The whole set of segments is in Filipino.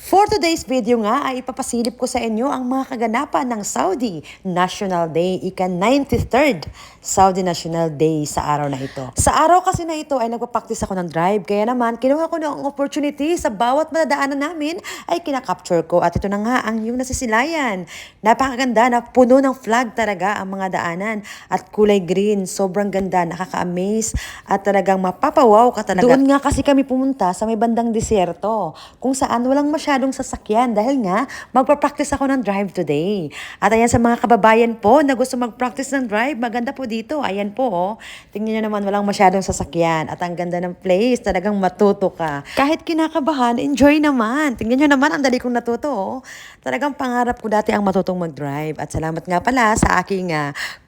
For today's video nga ay ipapasilip ko sa inyo ang mga kaganapan ng Saudi National Day, ika-93rd Saudi National Day sa araw na ito. Sa araw kasi na ito ay nagpa-practice ako ng drive, kaya naman kinuha ko ng opportunity sa bawat madadaanan namin ay kinakapture ko at ito na nga ang yung nasisilayan. Napakaganda na puno ng flag talaga ang mga daanan at kulay green, sobrang ganda, nakaka-amaze at talagang mapapawaw ka talaga. Doon nga kasi kami pumunta sa may bandang disyerto kung saan walang masyadong sasakyan dahil nga magpa-practice ako ng drive today. At ayan sa mga kababayan po na gusto mag-practice ng drive, maganda po dito. Ayan po, oh. Tingnan nyo naman, walang masyadong sasakyan at ang ganda ng place, talagang matuto ka. Kahit kinakabahan, enjoy naman. Tingnan nyo naman, ang dali kong natuto, oh. Talagang pangarap ko dati ang matutong mag-drive. At salamat nga pala sa aking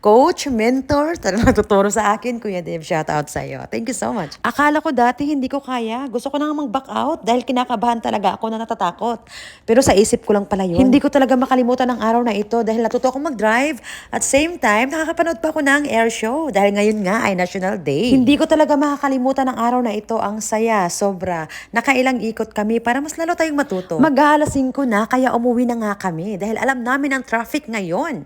coach, mentor, talagang natuturo sa akin, Kuya Dave. Shout out sa iyo. Thank you so much. Akala ko dati hindi ko kaya. Gusto ko na mag-back out dahil kinakabahan talaga ako na natatakot. Pero sa isip ko lang pala yun. Hindi ko talaga makalimutan ang araw na ito dahil natuto akong mag-drive. At same time, nakakapanood pa ako ng air show dahil ngayon nga ay National Day. Hindi ko talaga makakalimutan ang araw na ito. Ang saya, sobra. Nakailang ikot kami para mas lalo tayong matuto. Mag-aalas 5 na kaya umuwi na nga kami dahil alam namin ang traffic ngayon.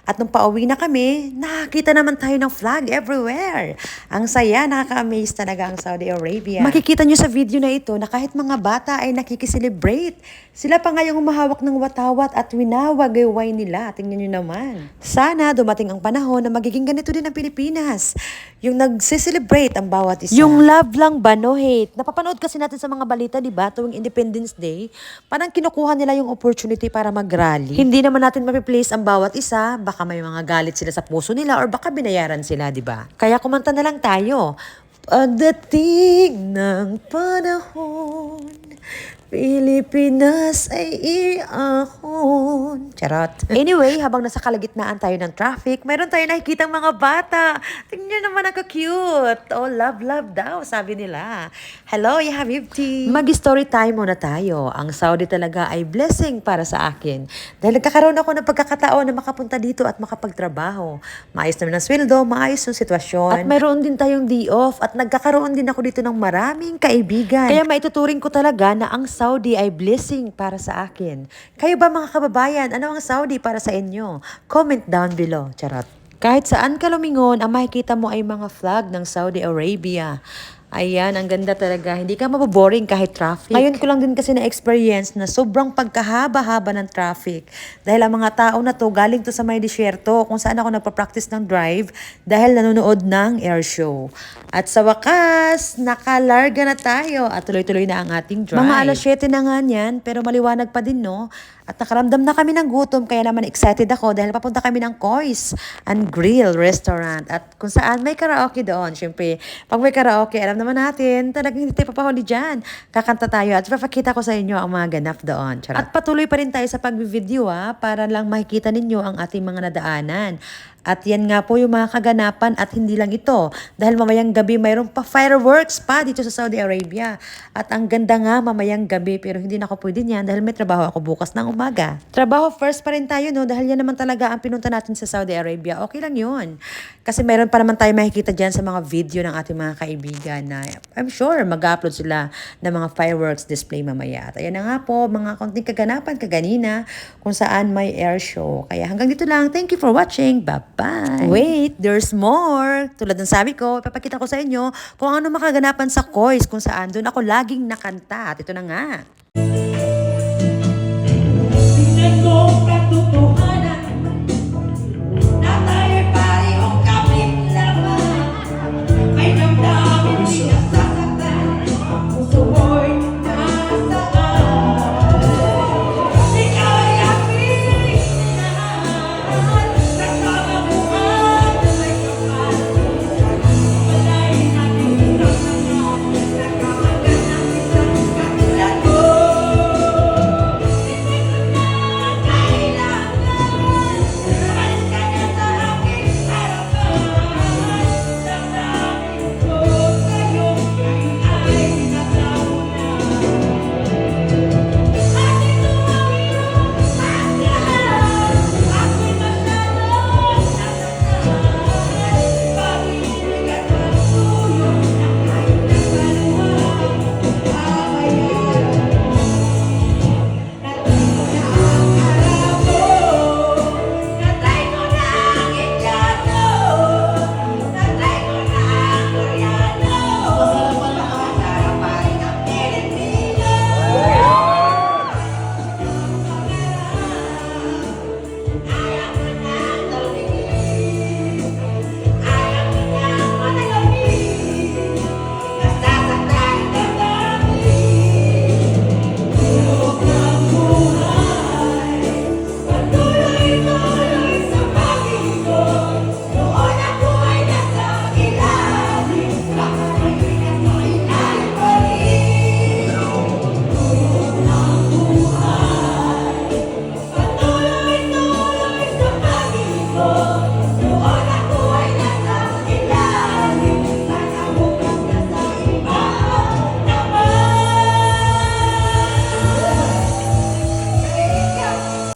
At nung pauwi na kami, nakakita naman tayo ng flag everywhere. Ang saya, nakaka-amaze talaga ang Saudi Arabia. Makikita nyo sa video na ito na kahit mga bata ay nakikiselebrate. Sila pa ngayong humahawak ng watawat at winawagayway nila. Tingnan nyo naman. Sana dumating ang panahon na magiging ganito din ang Pilipinas. Yung nagsiselebrate ang bawat isa. Yung love lang ba, no hate? Napapanood kasi natin sa mga balita, di ba? Tuwing Independence Day, parang kinukuha nila yung opportunity para mag-rally. Hindi naman natin mapiplace ang bawat isa. Baka may mga galit sila sa puso nila or baka binayaran sila, di ba? Kaya kumanta na lang tayo. Pagdating ng panahon, Pilipinas ay iahon. Charot. Anyway, habang nasa kalagitnaan tayo ng traffic, mayroon tayo nakikitang mga bata. Tingnan naman ako cute. Oh, love, love daw, sabi nila. Hello, ya Habibti. Mag-story time muna tayo. Ang Saudi talaga ay blessing para sa akin. Dahil nagkakaroon ako ng pagkakataon na makapunta dito at makapagtrabaho. Maayos naman ang sweldo, maayos yung sitwasyon. At mayroon din tayong day off at nagkakaroon din ako dito ng maraming kaibigan. Kaya maituturing ko talaga na ang Saudi ay blessing para sa akin. Kayo ba mga kababayan, ano ang Saudi para sa inyo? Comment down below. Charot. Kahit saan ka lumingon, ang makikita mo ay mga flag ng Saudi Arabia. Ayan, ang ganda talaga. Hindi ka maboboring kahit traffic. Ngayon ko lang din kasi na-experience na sobrang pagkahaba-haba ng traffic. Dahil ang mga tao na to, galing to sa may disyerto kung saan ako nagpa-practice ng drive dahil nanonood ng air show. At sa wakas, nakalarga na tayo at tuloy-tuloy na ang ating drive. Mga alas 7 na nga niyan, pero maliwanag pa din, no? At nakaramdam na kami ng gutom, kaya naman excited ako dahil papunta kami ng Kois and Grill Restaurant. At kung saan may karaoke doon. Siyempre, pag may karaoke, alam naman natin, talagang hindi tayo papahuli dyan. Kakanta tayo at papakita ko sa inyo ang mga ganap doon. Charot. At patuloy pa rin tayo sa pag-video para lang makikita ninyo ang ating mga nadaanan. At yan nga po yung mga kaganapan at hindi lang ito. Dahil mamayang gabi mayroon pa fireworks pa dito sa Saudi Arabia. At ang ganda nga mamayang gabi pero hindi na ako pwede niyan dahil may trabaho ako bukas ng umaga. Trabaho first pa rin tayo, no? Dahil yan naman talaga ang pinunta natin sa Saudi Arabia. Okay lang yun. Kasi mayroon pa naman tayo makikita dyan sa mga video ng ating mga kaibigan na I'm sure mag-upload sila ng mga fireworks display mamaya. At ayan na nga po, mga konting kaganapan kaganina kung saan may air show. Kaya hanggang dito lang. Thank you for watching. Bye! Wait, there's more. Tulad ng sabi ko, ipapakita ko sa inyo kung ano makaganapan sa Kois kung saan doon ako laging nakanta. At ito na nga.